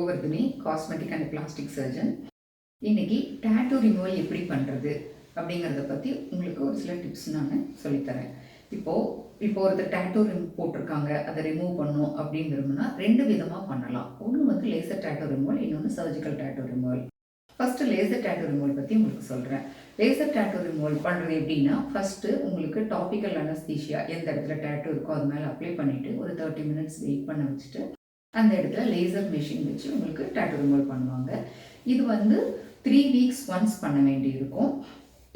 Govardhini, cosmetic and plastic surgeon. இன்னைக்கு tattoo removal எப்படி பண்ணுறது அப்படிங்கிறத பற்றி உங்களுக்கு ஒரு சில டிப்ஸ் நான் சொல்லித்தரேன். இப்போ ஒருத்தர் டாட்டூ போட்டிருக்காங்க, அதை ரிமூவ் பண்ணணும் அப்படின்னு விரும்புனா 2 விதமாக பண்ணலாம். ஒன்று வந்து லேசர் டாட்டூ ரிமூவல், இன்னொன்று surgical tattoo removal. First laser tattoo removal பற்றி உங்களுக்கு சொல்கிறேன். லேசர் டாட்டூ ரிமூவல் பண்ணுறது எப்படின்னா, ஃபஸ்ட்டு உங்களுக்கு டாபிக்கல் அனஸ்தீஷியா எந்த இடத்துல டாட்டூ இருக்கோ அது மேலே அப்ளை பண்ணிவிட்டு ஒரு 30 மினிட்ஸ் வெயிட் பண்ண வச்சுட்டு அந்த இடத்துல லேசர் மிஷின் வச்சு உங்களுக்கு டாட்டூ ரிமூவல் பண்ணுவாங்க. இது வந்து 3 வீக்ஸ் ஒன்ஸ் பண்ண வேண்டி இருக்கும்.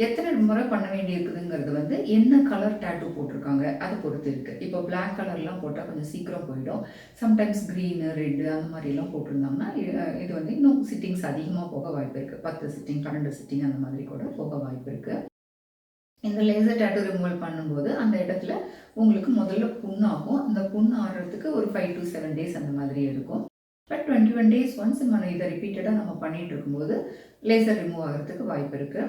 எத்தனை முறை பண்ண வேண்டி இருக்குதுங்கிறது வந்து என்ன கலர் டாட்டூ போட்டிருக்காங்க அதை பொறுத்து இருக்குது. இப்போ பிளாக் கலர்லாம் போட்டால் கொஞ்சம் சீக்கிரம் போயிடும். சம்டைம்ஸ் க்ரீனு, ரெட்டு அந்த மாதிரிலாம் போட்டிருந்தாங்கன்னா இது வந்து இன்னும் சிட்டிங்ஸ் அதிகமாக போக வாய்ப்பு இருக்குது. 10 சிட்டிங், 12 சிட்டிங் அந்த மாதிரி கூட போக வாய்ப்பு இருக்குது. இந்த லேசர் டாட்டூ ரிமூவல் பண்ணும்போது அந்த இடத்துல உங்களுக்கு முதல்ல புண்ணாகும். அந்த புண்ணு ஆடுறதுக்கு ஒரு 5 to 7 days அந்த மாதிரி இருக்கும். பட் 21 days ஒன்ஸ் நம்ம இதை ரிப்பீட்டடாக நம்ம பண்ணிகிட்டு இருக்கும்போது லேசர் ரிமூவ் ஆகிறதுக்கு வாய்ப்பு இருக்குது.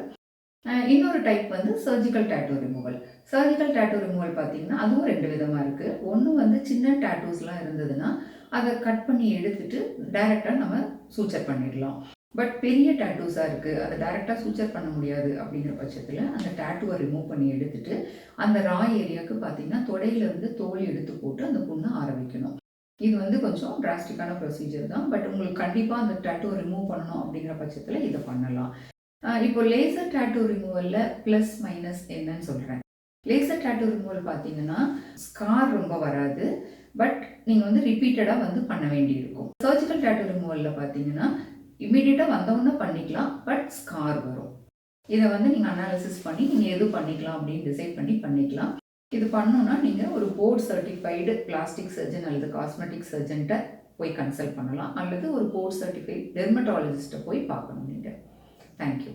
இன்னொரு டைப் வந்து surgical tattoo removal. Surgical tattoo removal பார்த்தீங்கன்னா அதுவும் 2 விதமாக இருக்குது. ஒன்று வந்து சின்ன டாட்டூஸ்லாம் இருந்ததுன்னா அதை கட் பண்ணி எடுத்துட்டு டைரெக்டாக நம்ம சூச்சர் பண்ணிடலாம். பட் பெரிய டாட்டூஸாக இருக்குது, அதை டைரெக்டாக சூச்சர் பண்ண முடியாது அப்படிங்கிற பட்சத்தில் அந்த டாட்டூவை ரிமூவ் பண்ணி எடுத்துட்டு அந்த ரா ஏரியாவுக்கு பார்த்தீங்கன்னா தொடையிலேருந்து தோல் எடுத்து போட்டு அந்த புண்ணை ஆர வைக்கணும். இது வந்து கொஞ்சம் டிராஸ்டிக்கான ப்ரொசீஜர் தான். பட் உங்களுக்கு கண்டிப்பாக அந்த டாட்டூவை ரிமூவ் பண்ணணும் அப்படிங்கிற பட்சத்தில் இதை பண்ணலாம். இப்போ லேசர் டாட்டூ ரிமூவலில் ப்ளஸ் மைனஸ் என்னன்னு சொல்கிறேன். லேசர் டாட்டூ ரிமூவல் பார்த்தீங்கன்னா ஸ்கார் ரொம்ப வராது. பட் நீங்கள் வந்து ரிப்பீட்டடாக வந்து பண்ண வேண்டி இருக்கும். சர்ஜிக்கல் டாட்டூ ரிமூவலில் பார்த்தீங்கன்னா இமீடியட்டாக வந்தவொன்னே பண்ணிக்கலாம், பட் ஸ்கார் வரும். இதை வந்து நீங்கள் அனாலிசிஸ் பண்ணி நீங்கள் எது பண்ணிக்கலாம் அப்படின்னு டிசைட் பண்ணி பண்ணிக்கலாம். இது பண்ணணுன்னா நீங்கள் ஒரு போர்ட் சர்டிஃபைடு பிளாஸ்டிக் சர்ஜன் அல்லது காஸ்மெட்டிக் சர்ஜன்கிட்ட போய் கன்சல்ட் பண்ணலாம், அல்லது ஒரு போர்ட் சர்டிஃபைட் டெர்மட்டாலஜிஸ்ட்டை போய் பார்க்கணும் நீங்கள். தேங்க்யூ.